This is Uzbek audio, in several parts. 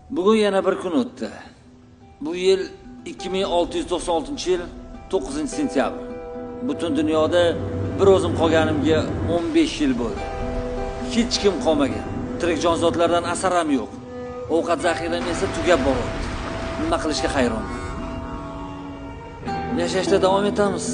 Bugun yana bir kun o'tdi. Bu yil 2696-yil 9-sentyabr. Butun dunyoda bir o'zim qolganimga 15 yil bo'ldi. Hech kim qolmagan. Tirik jonzotlardan asar ham yo'q. Ovqat zaxiram esa tugab boryapti. Nima qilishga hayronman. Yashashda davom etamiz.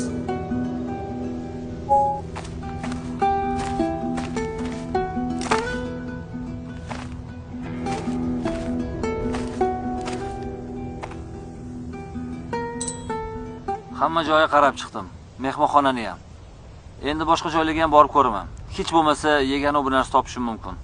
Hamma joyga qarab chiqdim. Mehmonxonani ham. Endi boshqa joylarga ham borib ko'raman. Hech bo'lmasa yegani bir narsa topishim mumkin.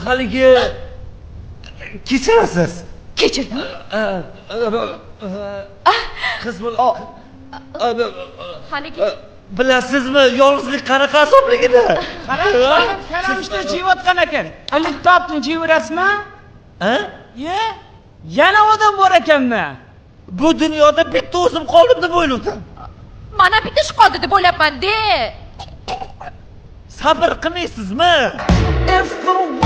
Haligi kechirasiz. Kechirdim. Qiz bola. Haligi Bilasizmi, yolg'izlik qanaqa azobligini? Karamishda jiyotgan ekan. Topni jiyrasizmi? Ha? Ye? Yana odam bor ekanmi? Bu dunyoda bitta o'zim qoldim deb o'yladim. mana bitta ish qoldi deb o'ylabman-de. Sabr qilmaysizmi? Astag'firulloh.